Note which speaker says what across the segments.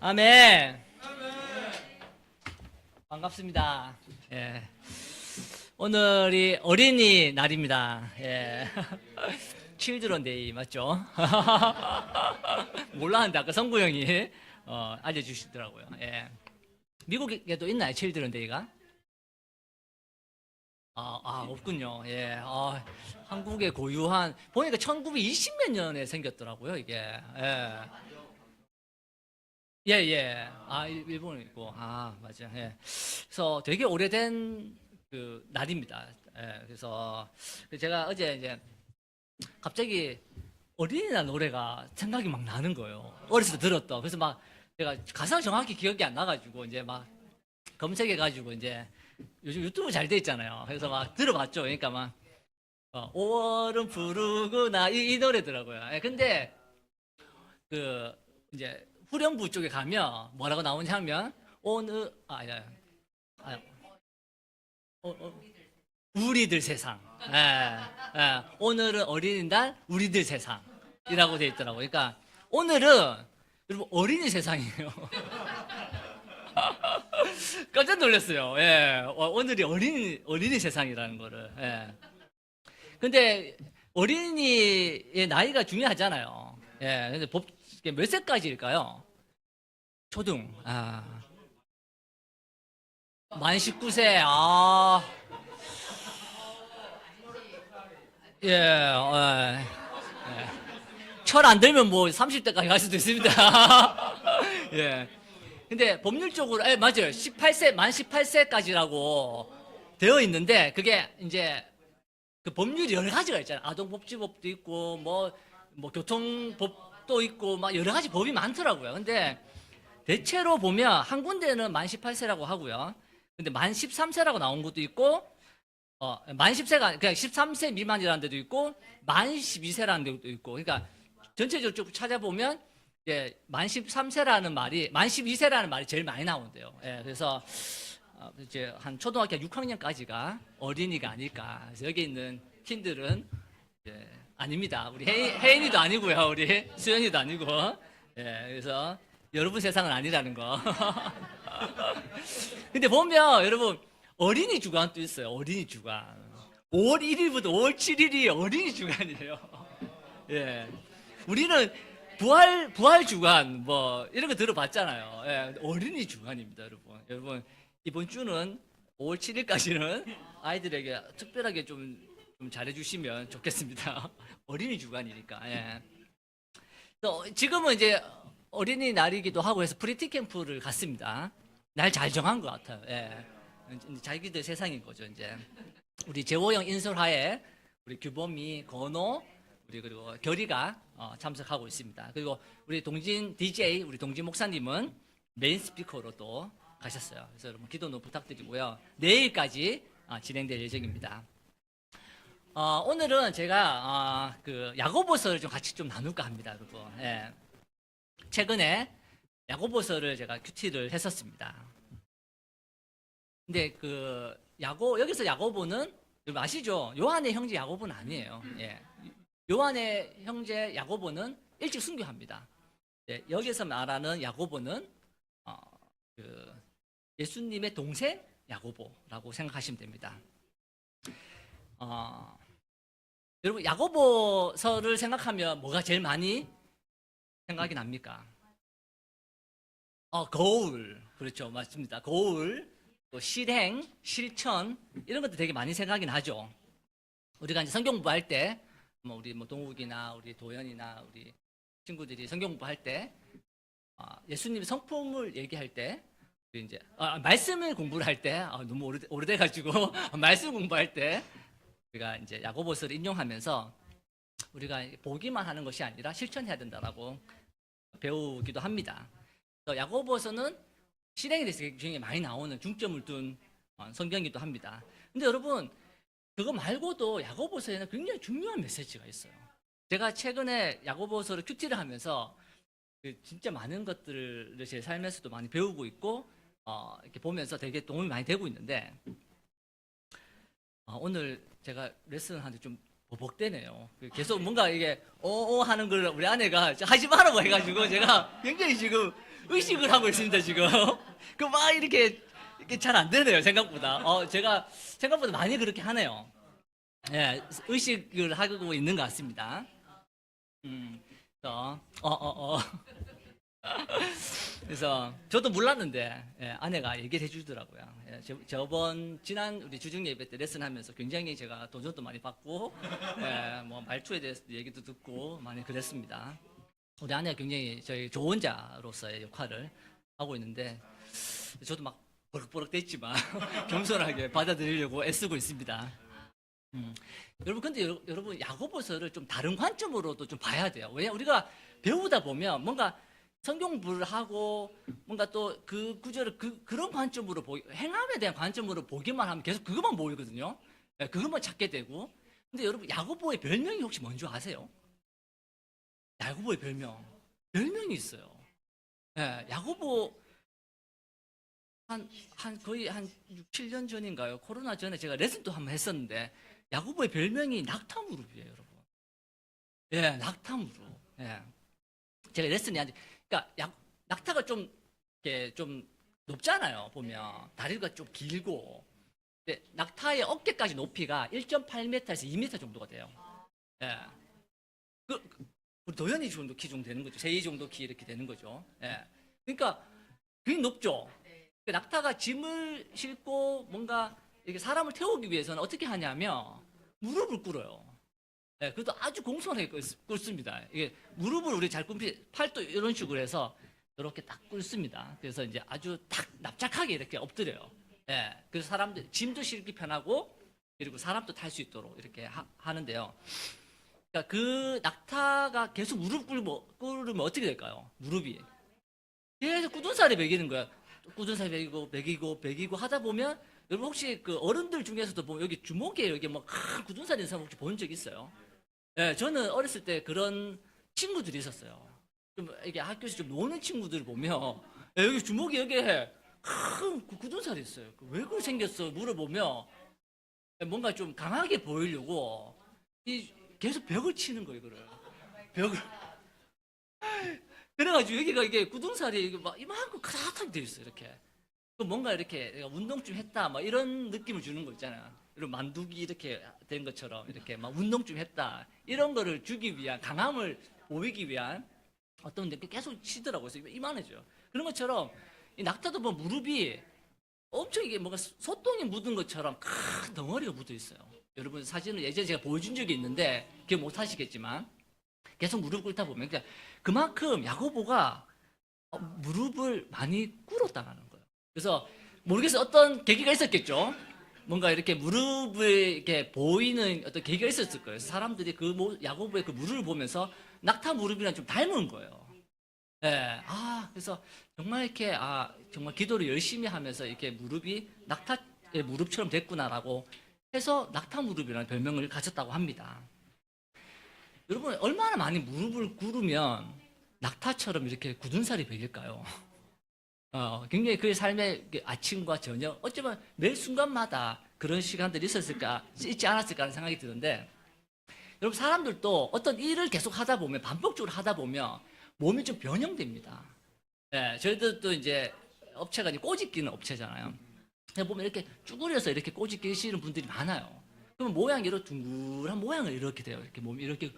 Speaker 1: 아멘. 반갑습니다. 예. 오늘이 어린이 날입니다. 예. 칠드런 데이 맞죠? 몰랐는데 아까 성구 형이 알려주시더라고요. 예. 미국에도 있나요? 칠드런 데이가? 없군요. 예. 한국의 고유한, 보니까 1920몇 년에 생겼더라고요, 이게. 예. 예, 예. 일본에 있고. 맞아요. 예. 그래서 되게 오래된 그 날입니다. 예. 그래서 제가 어제 이제 갑자기 어린이날 노래가 생각이 막 나는 거예요. 어렸을 때 들었던. 그래서 막 제가 가사가 정확히 기억이 안 나가지고 이제 막 검색해가지고 이제 요즘 유튜브 잘 돼 있잖아요. 그래서 막 들어봤죠. 그러니까 막 5월은 푸르구나 이 노래더라고요. 예. 근데 그 이제 후렴부 쪽에 가면 뭐라고 나오냐 하면 오늘 우리들 세상. 오늘은 어린이날 우리들 세상이라고 돼 있더라고요. 그러니까 오늘은 여러분 어린이 세상이에요. 깜짝 놀랐어요. 예. 오늘이 어린이 세상이라는 거를. 예. 근데 어린이의 나이가 중요하잖아요. 예. 근데 몇 세까지일까요? 초등. 만 19세. 예. 철 안 들면 뭐 30대까지 갈 수도 있습니다. 예. 근데 법률적으로, 맞아요. 18세, 만 18세까지라고 되어 있는데, 그게 이제 그 법률이 여러 가지가 있잖아요. 아동복지법도 있고, 뭐 교통법도 있고, 막 여러 가지 법이 많더라고요. 근데 대체로 보면 한 군데는 만 18세라고 하고요. 근데 만 13세라고 나온 것도 있고, 만 10세가, 그냥 13세 미만이라는 데도 있고, 만 12세라는 데도 있고, 그러니까 전체적으로 쭉 찾아보면, 만 13세라는 말이, 만 12세라는 말이 제일 많이 나온대요. 예, 그래서, 이제 한 초등학교 6학년까지가 어린이가 아닐까. 그래서 여기 있는 킨들은, 아닙니다. 우리 혜인이도 아니고요. 우리 수연이도 아니고. 예, 그래서 여러분 세상은 아니라는 거. 근데 보면 여러분, 어린이 주간도 있어요. 어린이 주간. 5월 1일부터 5월 7일이 어린이 주간이에요. 예. 우리는 부활 주간 뭐 이런 거 들어봤잖아요. 예. 어린이 주간입니다, 여러분. 여러분 이번 주는 5월 7일까지는 아이들에게 특별하게 좀 잘해주시면 좋겠습니다. 어린이 주간이니까. 예. 지금은 이제 어린이 날이기도 하고 해서 프리티 캠프를 갔습니다. 날 잘 정한 것 같아요. 예. 자기들 세상인 거죠, 이제. 우리 재호형 인솔하에 우리 규범이, 건호, 그리고 결이가 참석하고 있습니다. 그리고 우리 동진 DJ, 우리 동진 목사님은 메인 스피커로 또 가셨어요. 그래서 여러분 기도는 부탁드리고요. 내일까지 진행될 예정입니다. 오늘은 제가 그 야고보서를 좀 같이 좀 나눌까 합니다, 여러분. 예. 최근에 야고보서를 제가 큐티를 했었습니다. 근데 여기서 야고보는 여러분 아시죠? 요한의 형제 야고보는 아니에요. 예. 요한의 형제 야고보는 일찍 순교합니다. 예. 여기서 말하는 야고보는 예수님의 동생 야고보라고 생각하시면 됩니다. 여러분 야고보서를 생각하면 뭐가 제일 많이 생각이 납니까? 거울. 그렇죠. 맞습니다. 거울. 또 실행, 실천 이런 것도 되게 많이 생각이 나죠. 우리가 이제 성경 공부할 때, 우리 동욱이나 우리 도현이나 우리 친구들이 성경 공부할 때, 예수님의 성품을 얘기할 때, 우리 이제 말씀을 공부를 할 때, 너무 오래돼가지고 말씀 공부할 때, 우리가 이제 야고보서를 인용하면서 우리가 보기만 하는 것이 아니라 실천해야 된다라고 배우기도 합니다. 야고보서는 실행에 대해서 굉장히 많이 나오는 중점을 둔 성경이기도 합니다. 근데 여러분 그거 말고도 야고보서에는 굉장히 중요한 메시지가 있어요. 제가 최근에 야고보서를 큐티를 하면서 진짜 많은 것들을 제 삶에서도 많이 배우고 있고 이렇게 보면서 되게 도움이 많이 되고 있는데 오늘 제가 레슨하는데 좀 버벅대네요. 계속 뭔가 이게 하는 걸 우리 아내가 하지 말라고 해가지고 제가 굉장히 지금 의식을 하고 있습니다, 지금. 그 막 이렇게 잘 안 되네요, 생각보다. 제가 생각보다 많이 그렇게 하네요. 예, 의식을 하고 있는 것 같습니다. 그래서, 그래서 저도 몰랐는데 아내가 얘기를 해주더라고요. 지난 우리 주중 예배 때 레슨하면서 굉장히 제가 도전도 많이 받고 뭐 말투에 대해서 얘기도 듣고 많이 그랬습니다. 우리 아내가 굉장히 저희 조언자로서의 역할을 하고 있는데 저도 막 버럭버럭 됐지만 겸손하게 받아들이려고 애쓰고 있습니다. 여러분 근데 여러분 야고보서를 좀 다른 관점으로도 좀 봐야 돼요. 왜냐 우리가 배우다 보면 뭔가 성경 공부를 하고 뭔가 또 그 구절을 그런 관점으로 행함에 대한 관점으로 보기만 하면 계속 그것만 보이거든요. 그것만 찾게 되고. 근데 여러분 야고보의 별명이 혹시 뭔지 아세요? 야고보의 별명이 있어요. 야고보 거의 한 6, 7년 전인가요? 코로나 전에 제가 레슨도 한번 했었는데 야고보의 별명이 낙타무릎이에요, 여러분. 낙타무릎. 제가 레슨이 그러니까 낙타가 좀 이렇게 좀 높잖아요, 보면 다리가 좀 길고. 근데 낙타의 어깨까지 높이가 1.8m에서 2m 정도가 돼요. 우리 도현이 정도 키 정도 되는 거죠. 세희 정도 키 이렇게 되는 거죠. 그러니까 굉장히 높죠. 낙타가 짐을 싣고 뭔가 이렇게 사람을 태우기 위해서는 어떻게 하냐면 무릎을 꿇어요. 그것도 아주 공손하게 꿇습니다. 이게 무릎을 우리 잘 꿇기 팔도 이런 식으로 해서 이렇게 딱 꿇습니다. 그래서 이제 아주 딱 납작하게 이렇게 엎드려요. 그래서 사람들 짐도 싣기 편하고 그리고 사람도 탈 수 있도록 이렇게 하는데요. 그러니까 그 낙타가 계속 무릎 꿇으면 어떻게 될까요? 무릎이 계속 굳은살이 배기는 거야. 굳은살이 배기고 하다 보면 여러분 혹시 그 어른들 중에서도 보면 여기 주먹에 여기 뭐 큰 굳은살이 있는 사람 혹시 본 적 있어요? 저는 어렸을 때 그런 친구들이 있었어요. 좀 이게 학교에서 좀 노는 친구들 보면 여기 주먹이 여기에 큰 굳은살이 있어요. 왜 그렇게 생겼어? 물어보면 뭔가 좀 강하게 보이려고 계속 벽을 치는 거예요, 이거를. 벽을. 그래가지고 여기가 이게 굳은살이 막 이만큼 가득하게 돼 있어요, 이렇게. 뭔가 이렇게 내가 운동 좀 했다, 막 이런 느낌을 주는 거 있잖아요. 이런 만두기 이렇게 된 것처럼 이렇게 막 운동 좀 했다. 이런 거를 주기 위한, 강함을 보이기 위한 어떤 데 계속 치더라고요. 그래서 이만해져요. 그런 것처럼 이 낙타도 보면 무릎이 엄청 이게 뭔가 소똥이 묻은 것처럼 큰 덩어리가 묻어 있어요. 여러분 사진을 예전에 제가 보여준 적이 있는데 기억 못 하시겠지만 계속 무릎 꿇다 보면 그러니까 그만큼 야고보가 무릎을 많이 꿇었다는 거예요. 그래서 모르겠어요. 어떤 계기가 있었겠죠. 뭔가 이렇게 무릎을 이렇게 보이는 어떤 계기가 있었을 거예요. 사람들이 야고보의 그 무릎을 보면서 낙타 무릎이랑 좀 닮은 거예요. 그래서 정말 이렇게 정말 기도를 열심히 하면서 이렇게 무릎이 낙타의 무릎처럼 됐구나라고 해서 낙타 무릎이라는 별명을 가졌다고 합니다. 여러분 얼마나 많이 무릎을 꿇으면 낙타처럼 이렇게 굳은살이 배길까요? 굉장히 그의 삶의 아침과 저녁 어쩌면 매 순간마다 그런 시간들이 있지 않았을까 하는 생각이 드는데 여러분 사람들도 어떤 일을 계속 하다 보면 반복적으로 하다 보면 몸이 좀 변형됩니다. 저희들도 이제 업체가 이제 꼬집 끼는 업체잖아요. 보면 이렇게 쭈그려서 이렇게 꼬집 끼시는 분들이 많아요. 그러면 모양이 이렇게 둥글한 모양을 이렇게 돼요. 이렇게 몸이 이렇게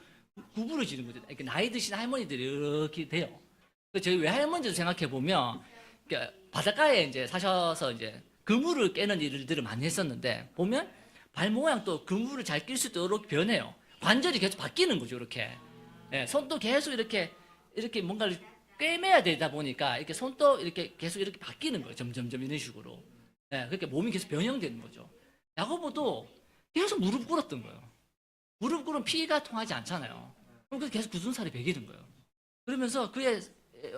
Speaker 1: 구부러지는 거죠. 이렇게 나이 드신 할머니들이 이렇게 돼요. 저희 외할머니도 생각해 보면 바닷가에 이제 사셔서 이제 그물을 깨는 일들을 많이 했었는데 보면 발 모양도 그물을 잘 낄 수 있도록 변해요. 관절이 계속 바뀌는 거죠. 이렇게 손도 계속 이렇게 뭔가를 꿰매야 되다 보니까 이렇게 손도 이렇게 계속 이렇게 바뀌는 거예요. 점점 이런 식으로. 그렇게 몸이 계속 변형되는 거죠. 야고보도 계속 무릎 꿇었던 거예요. 무릎 꿇으면 피가 통하지 않잖아요. 그럼 계속 굳은살이 배기는 거예요. 그러면서 그의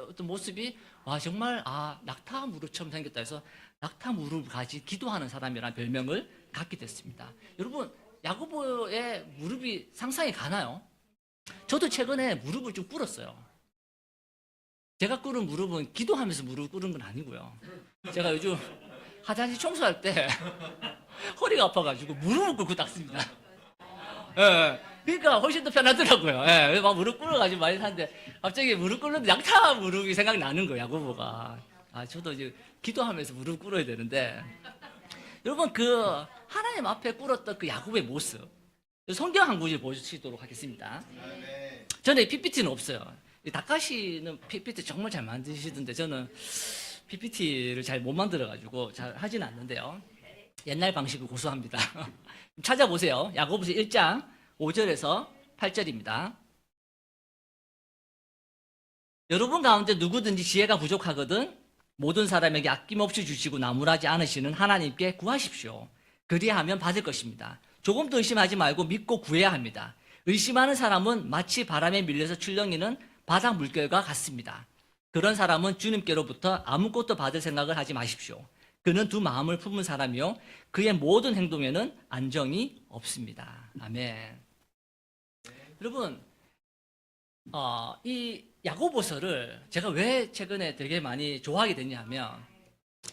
Speaker 1: 어떤 모습이 정말 낙타 무릎처럼 생겼다 해서 낙타 무릎을 가진 기도하는 사람이라는 별명을 갖게 됐습니다. 여러분 야고보의 무릎이 상상이 가나요? 저도 최근에 무릎을 좀 꿇었어요. 제가 꿇은 무릎은 기도하면서 무릎 꿇은 건 아니고요. 제가 요즘 화장실 청소할 때 허리가 아파가지고 무릎을 꿇고 닦습니다. 그러니까 훨씬 더 편하더라고요. 예, 막 무릎 꿇어가지고 많이 사는데 갑자기 무릎 꿇는데 양타 무릎이 생각나는 거예요, 야고보가. 아, 저도 이제 기도하면서 무릎 꿇어야 되는데. 여러분, 그 하나님 앞에 꿇었던 그 야고보의 모습. 성경 한 구절 보시도록 하겠습니다. 저는 PPT는 없어요. 다카시는 PPT 정말 잘 만드시던데 저는 PPT를 잘 못 만들어가지고 잘 하진 않는데요. 옛날 방식을 고수합니다. 찾아보세요. 야고보서 1장 5절에서 8절입니다. 여러분 가운데 누구든지 지혜가 부족하거든 모든 사람에게 아낌없이 주시고 나무라지 않으시는 하나님께 구하십시오. 그리하면 받을 것입니다. 조금도 의심하지 말고 믿고 구해야 합니다. 의심하는 사람은 마치 바람에 밀려서 출렁이는 바닥 물결과 같습니다. 그런 사람은 주님께로부터 아무것도 받을 생각을 하지 마십시오. 그는 두 마음을 품은 사람이요 그의 모든 행동에는 안정이 없습니다. 아멘. 여러분, 이 야고보서를 제가 왜 최근에 되게 많이 좋아하게 됐냐면,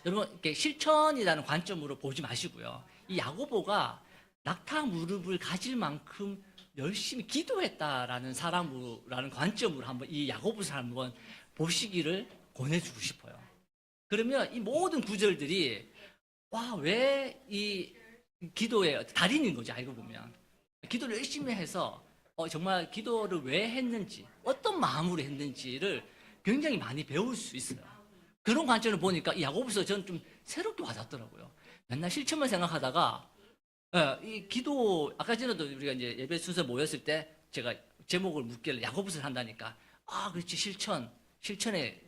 Speaker 1: 여러분 이렇게 실천이라는 관점으로 보지 마시고요. 이 야고보가 낙타 무릎을 가질 만큼 열심히 기도했다라는 사람이라는 관점으로 한번 이 야고보서를 한번 보시기를 권해주고 싶어요. 그러면 이 모든 구절들이 와, 왜 이 기도의 달인인 거지, 알고 보면. 기도를 열심히 해서 정말 기도를 왜 했는지, 어떤 마음으로 했는지를 굉장히 많이 배울 수 있어요. 그런 관점을 보니까 이 야고보서 저는 좀 새롭게 와닿더라고요. 맨날 실천만 생각하다가 이 기도, 아까 전에도 우리가 이제 예배 순서 모였을 때 제가 제목을 묻길래 야고보서를 한다니까, 아, 그렇지, 실천에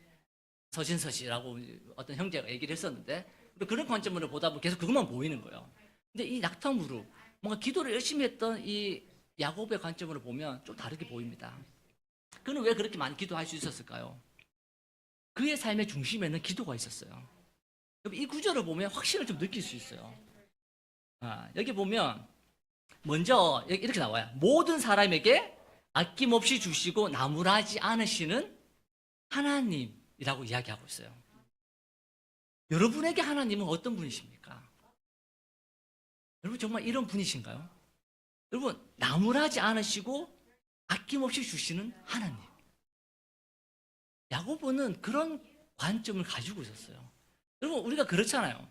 Speaker 1: 서신서시라고 어떤 형제가 얘기를 했었는데, 그런 관점으로 보다 보면 계속 그것만 보이는 거예요. 근데 이 낙타무릎, 뭔가 기도를 열심히 했던 이 야고보의 관점으로 보면 좀 다르게 보입니다. 그는 왜 그렇게 많이 기도할 수 있었을까요? 그의 삶의 중심에는 기도가 있었어요. 이 구절을 보면 확신을 좀 느낄 수 있어요. 여기 보면 먼저 이렇게 나와요. 모든 사람에게 아낌없이 주시고 나무라지 않으시는 하나님이라고 이야기하고 있어요. 여러분에게 하나님은 어떤 분이십니까? 여러분 정말 이런 분이신가요? 여러분, 나무라지 않으시고 아낌없이 주시는 하나님. 야고보는 그런 관점을 가지고 있었어요. 여러분, 우리가 그렇잖아요.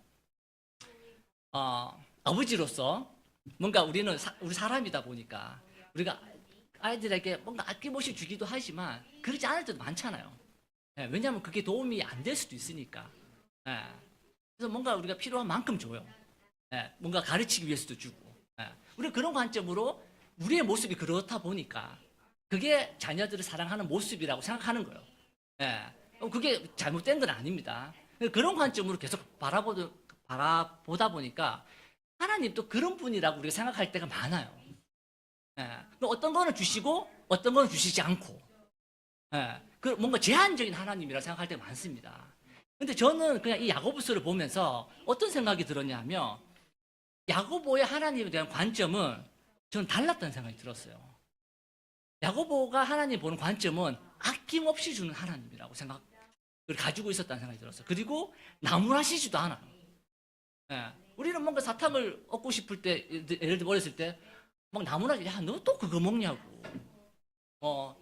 Speaker 1: 아버지로서 뭔가 우리는 우리 사람이다 보니까 우리가 아이들에게 뭔가 아낌없이 주기도 하지만 그러지 않을 때도 많잖아요. 왜냐하면 그게 도움이 안 될 수도 있으니까. 그래서 뭔가 우리가 필요한 만큼 줘요. 뭔가 가르치기 위해서도 주고. 우리가 그런 관점으로 우리의 모습이 그렇다 보니까 그게 자녀들을 사랑하는 모습이라고 생각하는 거예요. 그게 잘못된 건 아닙니다. 그런 관점으로 계속 바라보다 보니까 하나님도 그런 분이라고 우리가 생각할 때가 많아요. 어떤 거는 주시고 어떤 거는 주시지 않고 뭔가 제한적인 하나님이라고 생각할 때가 많습니다. 근데 저는 그냥 이 야고보서를 보면서 어떤 생각이 들었냐면 야고보의 하나님에 대한 관점은 저는 달랐다는 생각이 들었어요. 야고보가 하나님 보는 관점은 아낌없이 주는 하나님이라고 생각을 가지고 있었다는 생각이 들었어요. 그리고 나무라시지도 않아요. 우리는 뭔가 사탕을 얻고 싶을 때, 예를 들어 어렸을 때 막 나무라지, 야, 너 또 그거 먹냐고.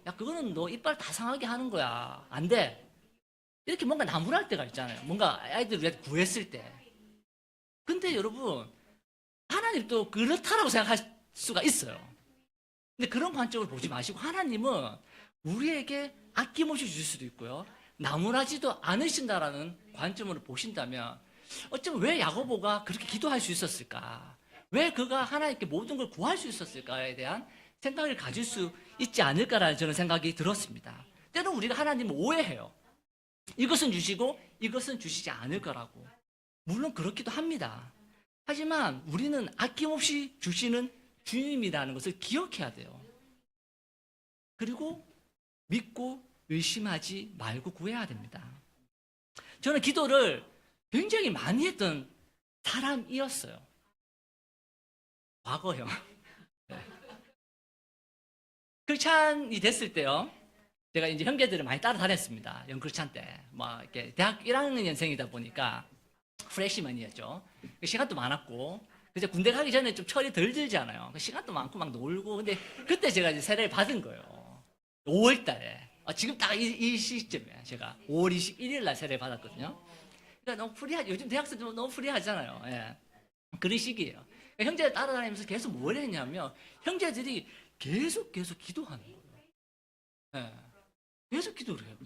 Speaker 1: 야, 그거는 너 이빨 다 상하게 하는 거야. 안 돼. 이렇게 뭔가 나무랄 때가 있잖아요. 뭔가 아이들을 위해 구했을 때. 근데 여러분, 하나님도 그렇다라고 생각할 수가 있어요. 근데 그런 관점을 보지 마시고 하나님은 우리에게 아낌없이 주실 수도 있고요. 나무라지도 않으신다라는 관점으로 보신다면 어쩌면 왜 야고보가 그렇게 기도할 수 있었을까? 왜 그가 하나님께 모든 걸 구할 수 있었을까에 대한 생각을 가질 수 있지 않을까라는 저는 생각이 들었습니다. 때로는 우리가 하나님을 오해해요. 이것은 주시고 이것은 주시지 않을 거라고. 물론 그렇기도 합니다. 하지만 우리는 아낌없이 주시는 주님이라는 것을 기억해야 돼요. 그리고 믿고 의심하지 말고 구해야 됩니다. 저는 기도를 굉장히 많이 했던 사람이었어요. 과거요. 크리스찬이 됐을 때요. 제가 이제 형제들을 많이 따라다녔습니다. 영크리스찬 때. 이렇게 대학 1학년생이다 보니까 프레시먼이었죠. 시간도 많았고. 그래서 군대 가기 전에 좀 철이 덜 들잖아요. 시간도 많고 막 놀고. 근데 그때 제가 이제 세례를 받은 거예요. 5월 달에. 지금 딱 이 시점에 제가 5월 21일 날 세례를 받았거든요. 그러니까 너무 프리하지. 요즘 대학생들 너무 프리하잖아요. 예. 그런 시기예요. 그러니까 형제들 따라다니면서 계속 뭘 했냐면 형제들이 계속 기도하는 거예요. 예. 계속 기도를 해요.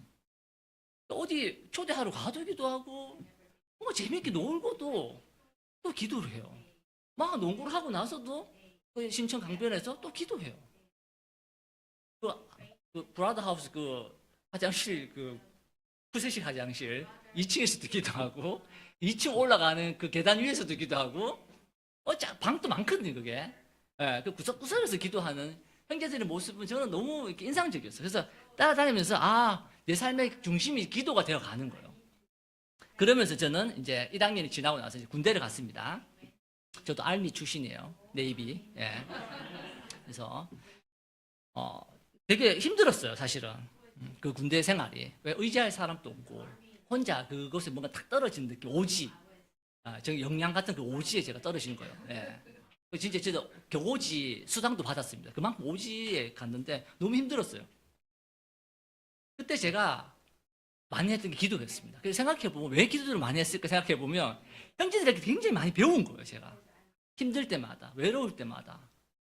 Speaker 1: 어디 초대하러 가도 기도하고 뭐 재밌게 놀고도 또 기도를 해요. 막 농구를 하고 나서도 그 신천 강변에서 또 기도해요. 그, 그 브라더 하우스 그 화장실 그 푸세식 화장실 2층에서도 기도하고 2층 올라가는 그 계단 위에서도 기도하고 방도 많거든요 그게. 예, 그 구석구석에서 기도하는 형제들의 모습은 저는 너무 이렇게 인상적이었어요. 그래서 따라다니면서 내 삶의 중심이 기도가 되어 가는 거예요. 그러면서 저는 이제 1학년이 지나고 나서 이제 군대를 갔습니다. 저도 알미 출신이에요. 네이비. 예. 그래서 되게 힘들었어요, 사실은. 그 군대 생활이. 왜 의지할 사람도 없고 혼자 그것에 뭔가 탁 떨어진 느낌, 오지. 저 영양 같은 그 오지에 제가 떨어진 거예요. 예. 진짜 저도 교오지 수당도 받았습니다. 그만큼 오지에 갔는데 너무 힘들었어요. 그때 제가 많이 했던 게 기도였습니다. 그래서 생각해보면 왜 기도를 많이 했을까 생각해보면 형제들에게 굉장히 많이 배운 거예요, 제가. 힘들 때마다, 외로울 때마다,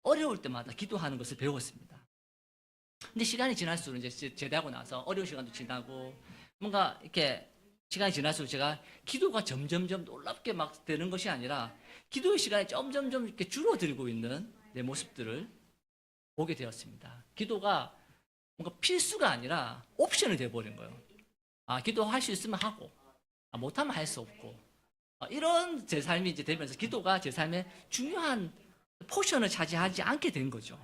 Speaker 1: 어려울 때마다 기도하는 것을 배웠습니다. 근데 시간이 지날수록 이제 제대하고 나서 어려운 시간도 지나고 뭔가 이렇게 시간이 지날수록 제가 기도가 점점점 놀랍게 막 되는 것이 아니라 기도의 시간이 점점점 이렇게 줄어들고 있는 내 모습들을 보게 되었습니다. 기도가 뭔가 필수가 아니라 옵션이 되어버린 거예요. 기도할 수 있으면 하고, 못하면 할 수 없고, 이런 제 삶이 이제 되면서 기도가 제 삶의 중요한 포션을 차지하지 않게 된 거죠.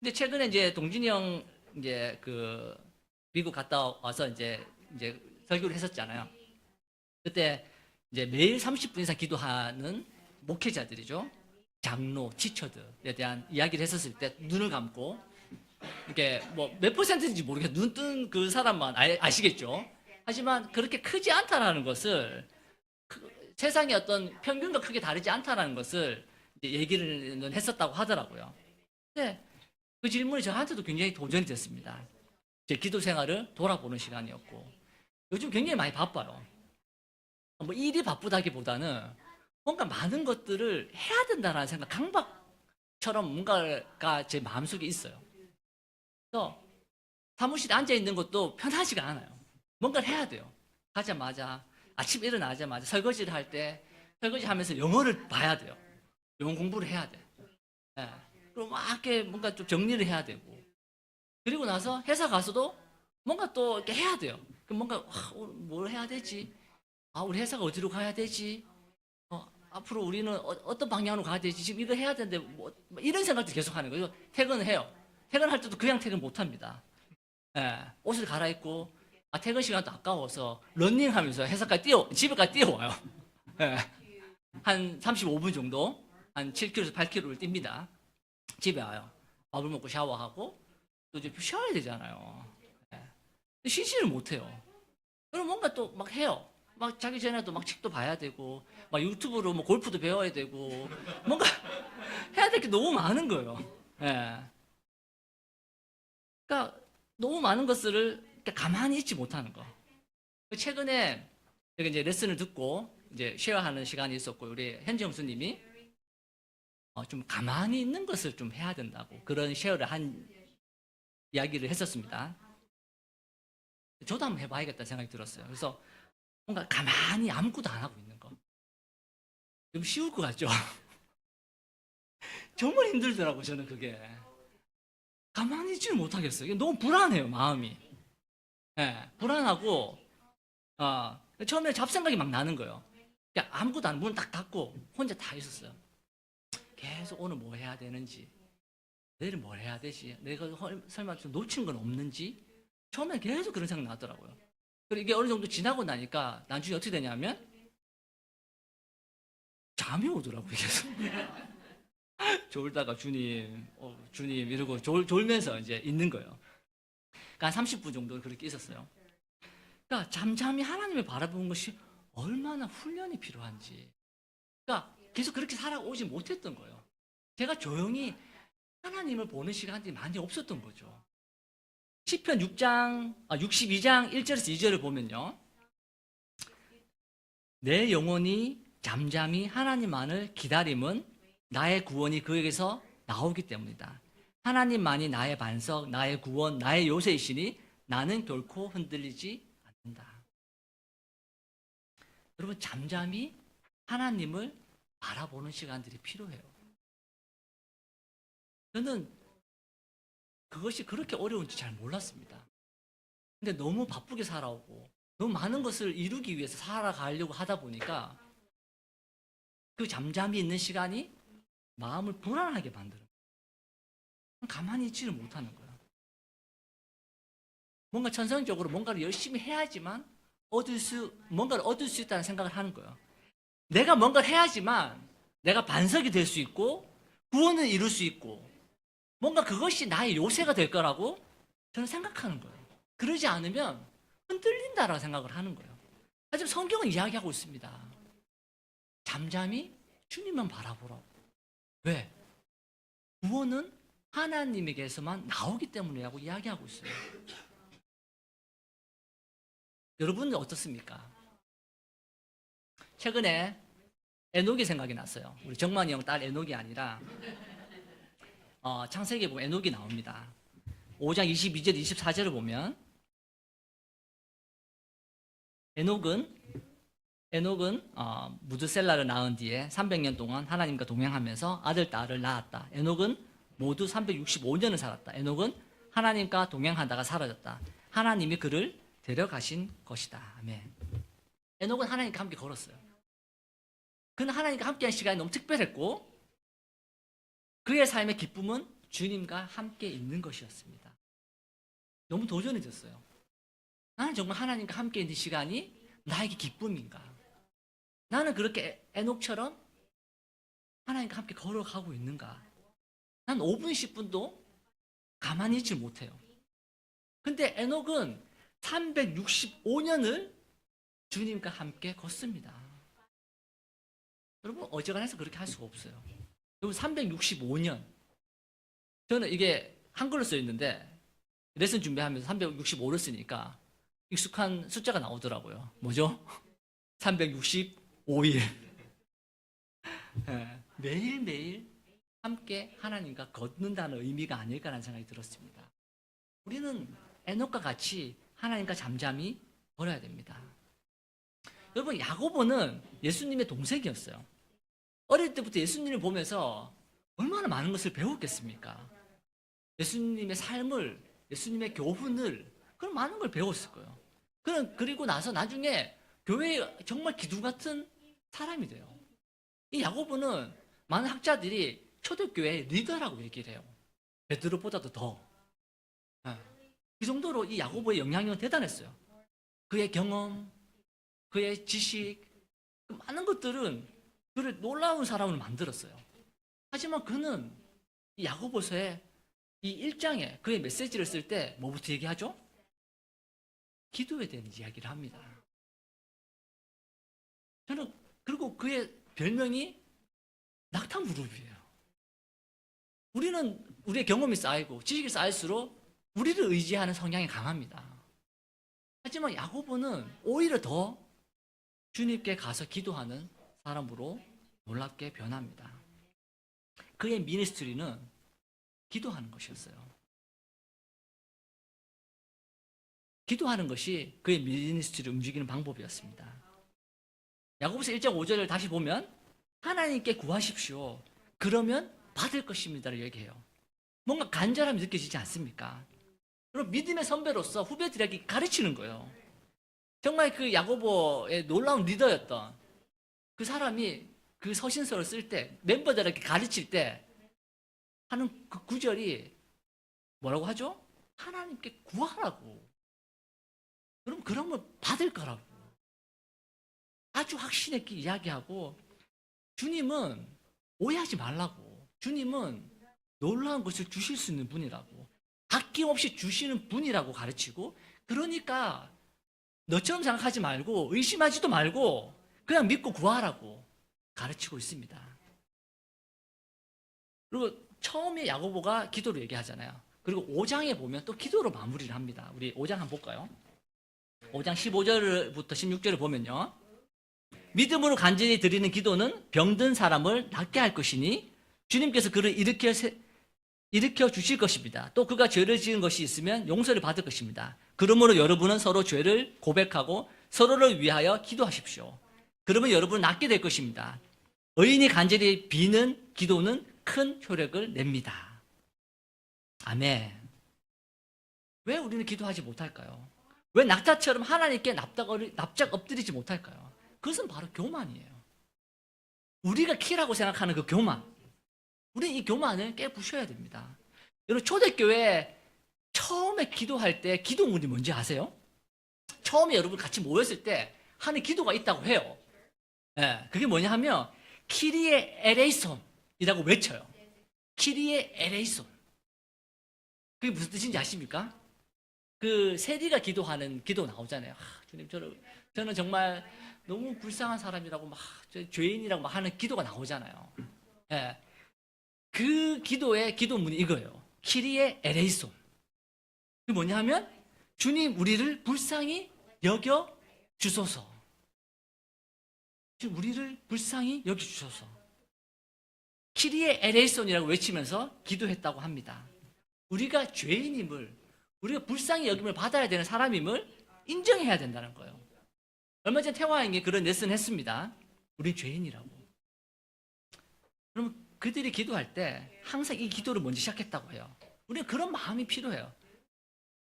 Speaker 1: 근데 최근에 이제 동진이 형 이제 그 미국 갔다 와서 이제 설교를 했었잖아요. 그때 이제 매일 30분 이상 기도하는 목회자들이죠. 장로, 지처들에 대한 이야기를 했었을 때 눈을 감고 이게 뭐 몇 퍼센트인지 모르겠어요. 눈 뜬 그 사람만 아시겠죠. 하지만 그렇게 크지 않다라는 것을 세상의 어떤 평균과 크게 다르지 않다라는 것을 얘기를 했었다고 하더라고요. 근데 그 질문이 저한테도 굉장히 도전이 됐습니다. 제 기도 생활을 돌아보는 시간이었고 요즘 굉장히 많이 바빠요. 뭐 일이 바쁘다기보다는 뭔가 많은 것들을 해야 된다는 생각, 강박처럼 뭔가가 제 마음속에 있어요. 그래서 사무실에 앉아 있는 것도 편하지가 않아요. 뭔가를 해야 돼요. 가자마자 아침 일어나자마자 설거지를 할 때 설거지 하면서 영어를 봐야 돼요. 영어 공부를 해야 돼. 예. 그리고 막 이렇게 뭔가 좀 정리를 해야 되고 그리고 나서 회사 가서도 뭔가 또 이렇게 해야 돼요. 그럼 뭔가 오늘 뭘 해야 되지? 우리 회사가 어디로 가야 되지? 앞으로 우리는 어떤 방향으로 가야 되지? 지금 이거 해야 되는데 뭐 이런 생각도 계속 하는 거예요. 퇴근을 해요. 퇴근할 때도 그냥 퇴근 못 합니다. 예, 옷을 갈아입고 퇴근 시간도 아까워서 런닝하면서 회사까지 집에까지 뛰어와요. 예, 한 35분 정도, 한 7km에서 8km를 뜁니다. 집에 와요. 밥을 먹고 샤워하고 또 이제 쉬어야 되잖아요. 예. 쉬지를 못해요. 그럼 뭔가 또 막 해요. 막 자기 전에도 막 책도 봐야 되고, 막 유튜브로 뭐 골프도 배워야 되고, 뭔가 해야 될 게 너무 많은 거예요. 예. 그러니까 너무 많은 것을 가만히 있지 못하는 거. 최근에 제가 이제 레슨을 듣고 이제 쉐어하는 시간이 있었고 우리 현지 형수님이 좀 가만히 있는 것을 좀 해야 된다고 그런 쉐어를 한 이야기를 했었습니다. 저도 한번 해봐야겠다 생각이 들었어요. 그래서 뭔가 가만히 아무것도 안 하고 있는 거. 좀 쉬울 것 같죠? 정말 힘들더라고 저는 그게. 가만히 있지를 못하겠어요. 너무 불안해요 마음이. 예, 불안하고 처음에 잡생각이 막 나는 거예요. 그러니까 아무것도 안 문 딱 닫고 혼자 다 있었어요. 계속 오늘 뭐 해야 되는지 내일 뭘 해야 되지 내가 설마 좀 놓친 건 없는지 처음에 계속 그런 생각 나더라고요. 그리고 이게 어느 정도 지나고 나니까 나중에 어떻게 되냐면 잠이 오더라고요 계속. 졸다가 주님 주님 이러고 졸면서 이제 있는 거예요. 그러니까 한 30분 정도 그렇게 있었어요. 그러니까 잠잠히 하나님을 바라보는 것이 얼마나 훈련이 필요한지. 그러니까 계속 그렇게 살아오지 못했던 거예요. 제가 조용히 하나님을 보는 시간들이 많이 없었던 거죠. 시편 62장 1절에서 2절을 보면요. 내 영혼이 잠잠히 하나님만을 기다림은 나의 구원이 그에게서 나오기 때문이다. 하나님만이 나의 반석, 나의 구원, 나의 요새이시니 나는 결코 흔들리지 않는다. 여러분, 잠잠히 하나님을 바라보는 시간들이 필요해요. 저는 그것이 그렇게 어려운지 잘 몰랐습니다. 근데 너무 바쁘게 살아오고 너무 많은 것을 이루기 위해서 살아가려고 하다 보니까 그 잠잠히 있는 시간이 마음을 불안하게 만드는 거예요. 가만히 있지를 못하는 거예요. 뭔가 천성적으로 뭔가를 열심히 해야지만 뭔가를 얻을 수 있다는 생각을 하는 거예요. 내가 뭔가를 해야지만 내가 반석이 될 수 있고 구원을 이룰 수 있고 뭔가 그것이 나의 요새가 될 거라고 저는 생각하는 거예요. 그러지 않으면 흔들린다라고 생각을 하는 거예요. 하지만 성경은 이야기하고 있습니다. 잠잠히 주님만 바라보라고. 왜? 구원은 하나님에게서만 나오기 때문이라고 이야기하고 있어요. 여러분은 어떻습니까? 최근에 에녹이 생각이 났어요. 우리 정만이 형 딸 에녹이 아니라 창세기에 보면 에녹이 나옵니다. 5장 22절 24절을 보면 에녹은 무드셀라를 낳은 뒤에 300년 동안 하나님과 동행하면서 아들, 딸을 낳았다. 에녹은 모두 365년을 살았다. 에녹은 하나님과 동행하다가 사라졌다. 하나님이 그를 데려가신 것이다. 아멘. 에녹은 하나님과 함께 걸었어요. 그는 하나님과 함께한 시간이 너무 특별했고 그의 삶의 기쁨은 주님과 함께 있는 것이었습니다. 너무 도전해졌어요. 나는 정말 하나님과 함께 있는 시간이 나에게 기쁨인가? 나는 그렇게 에녹처럼 하나님과 함께 걸어가고 있는가? 난 5분, 10분도 가만히 있지 못해요. 근데 에녹은 365년을 주님과 함께 걷습니다. 여러분, 어지간해서 그렇게 할 수가 없어요. 여러분, 365년. 저는 이게 한글로 써 있는데 레슨 준비하면서 365를 쓰니까 익숙한 숫자가 나오더라고요. 뭐죠? 365일. 매일매일 함께 하나님과 걷는다는 의미가 아닐까라는 생각이 들었습니다. 우리는 에녹과 같이 하나님과 잠잠히 걸어야 됩니다. 여러분, 야고보는 예수님의 동생이었어요. 어릴 때부터 예수님을 보면서 얼마나 많은 것을 배웠겠습니까? 예수님의 삶을, 예수님의 교훈을 그런 많은 걸 배웠을 거예요. 그리고 나서 나중에 교회에 정말 기둥 같은 사람이 돼요. 이 야고보는 많은 학자들이 초대교회 리더라고 얘기를 해요. 베드로보다도 더. 그 정도로 이 야고보의 영향력은 대단했어요. 그의 경험, 그의 지식, 그 많은 것들은 그를 놀라운 사람으로 만들었어요. 하지만 그는 이 야고보서의 이 1장에 그의 메시지를 쓸 때 뭐부터 얘기하죠? 기도에 대한 이야기를 합니다. 저는 그리고 그의 별명이 낙타무릎이에요. 우리는 우리의 경험이 쌓이고 지식이 쌓일수록 우리를 의지하는 성향이 강합니다. 하지만 야고보는 오히려 더 주님께 가서 기도하는 사람으로 놀랍게 변합니다. 그의 미니스트리는 기도하는 것이었어요. 기도하는 것이 그의 미니스트리를 움직이는 방법이었습니다. 야고보서 1장 5절을 다시 보면 하나님께 구하십시오. 그러면 받을 것입니다를 얘기해요. 뭔가 간절함이 느껴지지 않습니까? 그럼 믿음의 선배로서 후배들에게 가르치는 거예요. 정말 그 야고보의 놀라운 리더였던 그 사람이 그 서신서를 쓸 때 멤버들에게 가르칠 때 하는 그 구절이 뭐라고 하죠? 하나님께 구하라고. 그럼 그러면 받을 거라고. 아주 확신 있게 이야기하고 주님은 오해하지 말라고. 주님은 놀라운 것을 주실 수 있는 분이라고. 아낌없이 주시는 분이라고 가르치고 그러니까 너처럼 생각하지 말고 의심하지도 말고 그냥 믿고 구하라고. 가르치고 있습니다. 그리고 처음에 야고보가 기도로 얘기하잖아요. 그리고 5장에 보면 또 기도로 마무리를 합니다. 우리 5장 한번 볼까요? 5장 15절부터 16절을 보면요. 믿음으로 간절히 드리는 기도는 병든 사람을 낫게 할 것이니 주님께서 그를 일으켜 주실 것입니다. 또 그가 죄를 지은 것이 있으면 용서를 받을 것입니다. 그러므로 여러분은 서로 죄를 고백하고 서로를 위하여 기도하십시오. 그러면 여러분은 낫게 될 것입니다. 의인이 간절히 비는 기도는 큰 효력을 냅니다. 아멘. 왜 우리는 기도하지 못할까요? 왜 낙타처럼 하나님께 납작 엎드리지 못할까요? 그것은 바로 교만이에요. 우리가 키라고 생각하는 그 교만. 우리 이 교만을 깨부셔야 됩니다. 여러분, 초대교회 처음에 기도할 때 기도문이 뭔지 아세요? 처음에 여러분 같이 모였을 때 하는 기도가 있다고 해요. 예, 그게 뭐냐 하면 키리에 에레이손이라고 외쳐요. 키리에 에레이손. 그게 무슨 뜻인지 아십니까? 그 세리가 기도하는 기도 나오잖아요. 주님, 저는 정말 너무 불쌍한 사람이라고 막 죄인이라고 막 하는 기도가 나오잖아요. 예. 그 기도의 기도문이 이거예요. 키리에 에레이손. 그게 뭐냐 하면 주님, 우리를 불쌍히 여겨 주소서. 우리를 불쌍히 여겨 주소서. 키리에 에레이손이라고 외치면서 기도했다고 합니다. 우리가 죄인임을, 우리가 불쌍히 여김을 받아야 되는 사람임을 인정해야 된다는 거예요. 얼마 전에 태화에게 그런 레슨 했습니다. 우린 죄인이라고. 그럼 그들이 기도할 때 항상 이 기도를 먼저 시작했다고 해요. 우리는 그런 마음이 필요해요.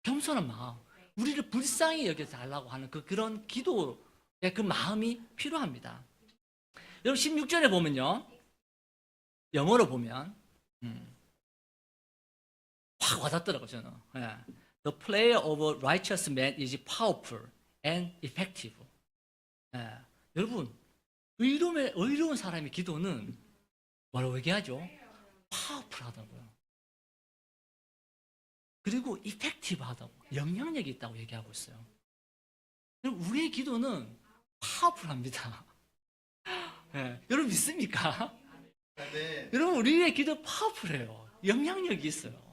Speaker 1: 겸손한 마음. 우리를 불쌍히 여겨달라고 하는 그런 기도의 그 마음이 필요합니다. 여러분 16절에 보면요. 영어로 보면 확 와닿더라고요. 저는. The prayer of a righteous man is powerful and effective. 여러분, 의로운 사람의 기도는 뭐라고 얘기하죠? 파워풀하다고요. 그리고 이펙티브하다고, 영향력이 있다고 얘기하고 있어요. 우리의 기도는 파워풀합니다. 여러분 믿습니까?
Speaker 2: 네.
Speaker 1: 여러분, 우리의 기도 파워풀해요. 영향력이 있어요.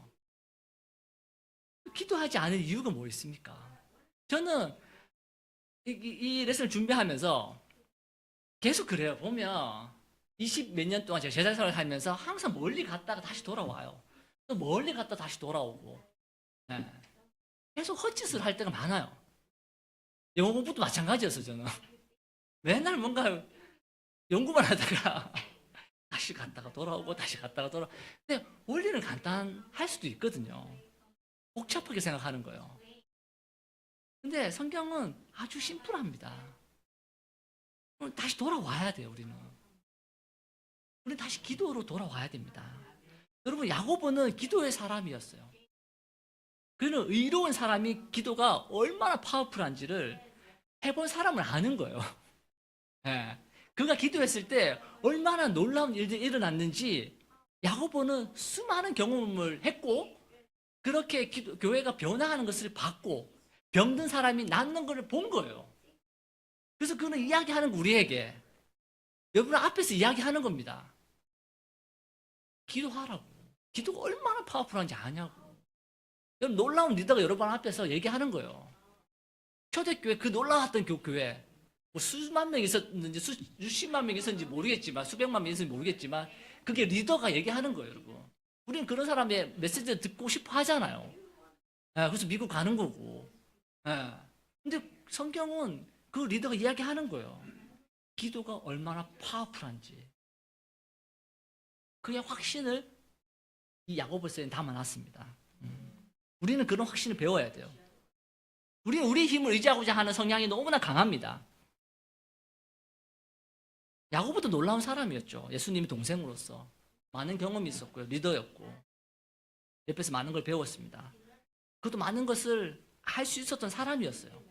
Speaker 1: 기도하지 않을 이유가 뭐 있습니까? 저는 이 레슨을 준비하면서 계속 그래요. 보면 20 몇 년 동안 제가 제자 생활을 하면서 항상 멀리 갔다가 다시 돌아와요. 또 멀리 갔다 다시 돌아오고. 계속 헛짓을 할 때가 많아요. 영어 공부도 마찬가지였어요. 저는 맨날 뭔가 연구만 하다가 다시 갔다가 돌아오고 다시 갔다가 돌아오고. 근데 원리는 간단할 수도 있거든요. 복잡하게 생각하는 거예요. 근데 성경은 아주 심플합니다. 다시 돌아와야 돼요. 우리는 다시 기도로 돌아와야 됩니다. 여러분, 야고보는 기도의 사람이었어요. 그는 의로운 사람이 기도가 얼마나 파워풀한지를 해본 사람을 아는 거예요. 그가 기도했을 때 얼마나 놀라운 일들이 일어났는지 야고보는 수많은 경험을 했고, 그렇게 교회가 변화하는 것을 봤고 병든 사람이 낫는 것을 본 거예요. 그래서 그는 이야기하는 거, 우리에게 여러분 앞에서 이야기하는 겁니다. 기도하라고. 기도가 얼마나 파워풀한지 아냐고. 여러분, 놀라운 리더가 여러분 앞에서 얘기하는 거예요. 초대교회, 그 놀라웠던 교회, 뭐 수만 명 있었는지 수십만 명 있었는지 모르겠지만, 수백만 명 있었는지 모르겠지만, 그게 리더가 얘기하는 거예요. 여러분, 우리는 그런 사람의 메시지를 듣고 싶어 하잖아요. 그래서 미국 가는 거고. 근데 성경은 그 리더가 이야기하는 거예요. 기도가 얼마나 파워풀한지. 그의 확신을 이 야고보서에 담아놨습니다. 우리는 그런 확신을 배워야 돼요. 우리는 우리 힘을 의지하고자 하는 성향이 너무나 강합니다. 야고보도 놀라운 사람이었죠. 예수님의 동생으로서 많은 경험이 있었고요. 리더였고 옆에서 많은 걸 배웠습니다. 그것도 많은 것을 할 수 있었던 사람이었어요.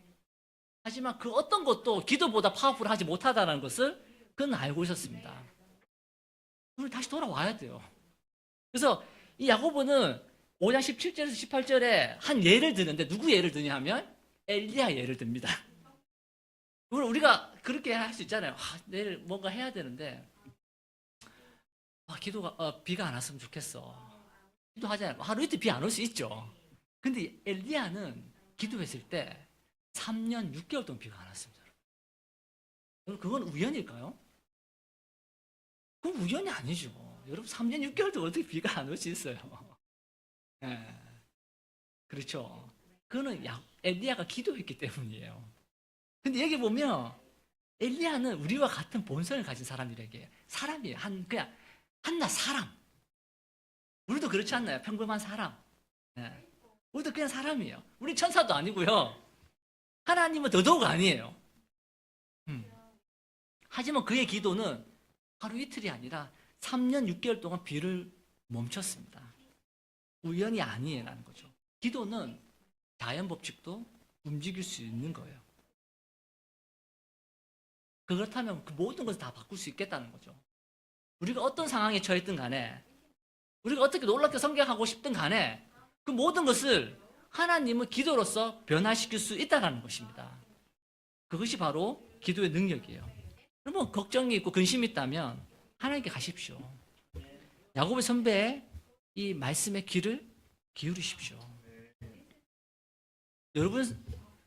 Speaker 1: 하지만 그 어떤 것도 기도보다 파워풀하지 못하다는 것을 그는 알고 있었습니다. 우리 다시 돌아와야 돼요. 그래서 이 야고보는 5장 17절에서 18절에 한 예를 드는데, 누구 예를 드냐 하면 엘리야 예를 듭니다. 우리가 그렇게 할 수 있잖아요. 내일 뭔가 해야 되는데 비가 안 왔으면 좋겠어. 기도하잖아요. 하루 이틀 비 안 올 수 있죠. 근데 엘리야는 기도했을 때 3년 6개월 동안 비가 안 왔습니다. 여러분, 그건 우연일까요? 그건 우연이 아니죠. 여러분, 3년 6개월 동안 어떻게 비가 안 올 수 있어요? 예. 그렇죠. 그거는 엘리야가 기도했기 때문이에요. 근데 여기 보면 엘리야는 우리와 같은 본성을 가진 사람이라게 사람이에요. 그냥 한낱 사람. 우리도 그렇지 않나요? 평범한 사람. 예. 우리도 그냥 사람이에요. 우리 천사도 아니고요. 하나님은 더더욱 아니에요. 하지만 그의 기도는 하루 이틀이 아니라 3년 6개월 동안 비를 멈췄습니다. 우연이 아니에라는 거죠. 기도는 자연 법칙도 움직일 수 있는 거예요. 그렇다면 그 모든 것을 다 바꿀 수 있겠다는 거죠. 우리가 어떤 상황에 처했든 간에, 우리가 어떻게 놀랍게 성장하고 싶든 간에 그 모든 것을 하나님은 기도로서 변화시킬 수 있다는 것입니다. 그것이 바로 기도의 능력이에요. 여러분, 걱정이 있고 근심이 있다면 하나님께 가십시오. 야곱의 선배의 이 말씀의 귀를 기울이십시오. 여러분,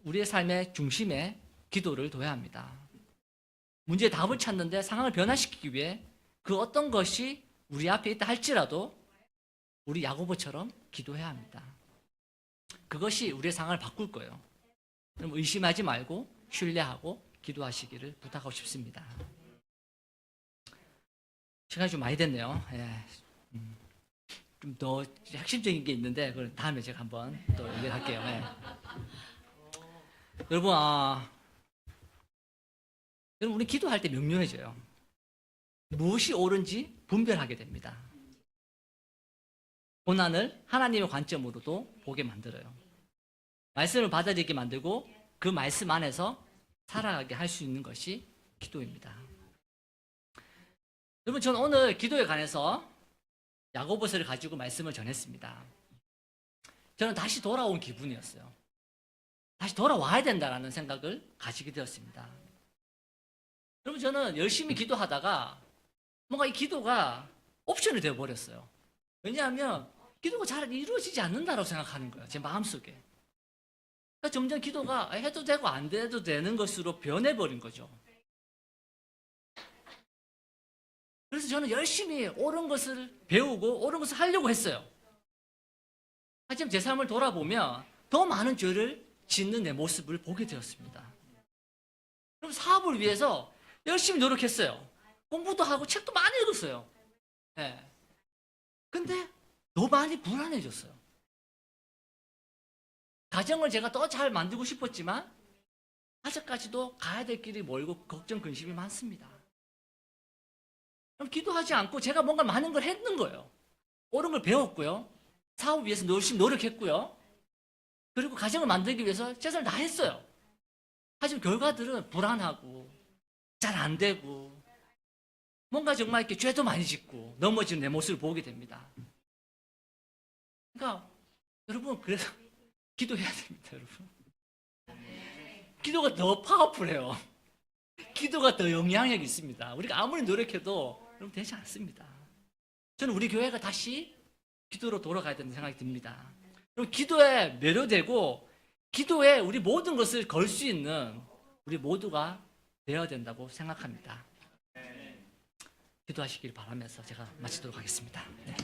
Speaker 1: 우리의 삶의 중심에 기도를 둬야 합니다. 문제의 답을 찾는데 상황을 변화시키기 위해 그 어떤 것이 우리 앞에 있다 할지라도 우리 야고보처럼 기도해야 합니다. 그것이 우리의 상황을 바꿀 거예요. 그럼 의심하지 말고 신뢰하고 기도하시기를 부탁하고 싶습니다. 시간이 좀 많이 됐네요. 예. 좀 더 핵심적인 게 있는데 그걸 다음에 제가 한번 또 얘기할게요. 예. 여러분, 여러분, 우리 기도할 때 명료해져요. 무엇이 옳은지 분별하게 됩니다. 고난을 하나님의 관점으로도 보게 만들어요. 말씀을 받아들이게 만들고 그 말씀 안에서 살아가게 할 수 있는 것이 기도입니다. 여러분, 저는 오늘 기도에 관해서 야고보서를 가지고 말씀을 전했습니다. 저는 다시 돌아온 기분이었어요. 다시 돌아와야 된다는 생각을 가지게 되었습니다. 여러분, 저는 열심히 기도하다가 뭔가 이 기도가 옵션이 되어버렸어요. 왜냐하면 기도가 잘 이루어지지 않는다고 생각하는 거예요. 제 마음속에. 그러니까 점점 기도가 해도 되고 안 돼도 되는 것으로 변해버린 거죠. 그래서 저는 열심히 옳은 것을 배우고 옳은 것을 하려고 했어요. 하지만 제 삶을 돌아보면 더 많은 죄를 짓는 내 모습을 보게 되었습니다. 그럼 사업을 위해서 열심히 노력했어요. 공부도 하고 책도 많이 읽었어요. 네. 근데 더 많이 불안해졌어요. 가정을 제가 더 잘 만들고 싶었지만 아직까지도 가야 될 길이 멀고 걱정, 근심이 많습니다. 그럼 기도하지 않고 제가 뭔가 많은 걸 했는 거예요. 옳은 걸 배웠고요. 사업 위해서 열심히 노력했고요. 그리고 가정을 만들기 위해서 최선을 다했어요. 하지만 결과들은 불안하고 잘 안 되고 뭔가 정말 이렇게 죄도 많이 짓고 넘어지는 내 모습을 보게 됩니다. 그러니까 여러분, 그래서 기도해야 됩니다, 여러분. 기도가 더 파워풀해요. 기도가 더 영향력이 있습니다. 우리가 아무리 노력해도 여러분 되지 않습니다. 저는 우리 교회가 다시 기도로 돌아가야 된다는 생각이 듭니다. 그럼 기도에 매료되고 기도에 우리 모든 것을 걸 수 있는 우리 모두가 되어야 된다고 생각합니다. 기도하시길 바라면서 제가 마치도록 하겠습니다. 네.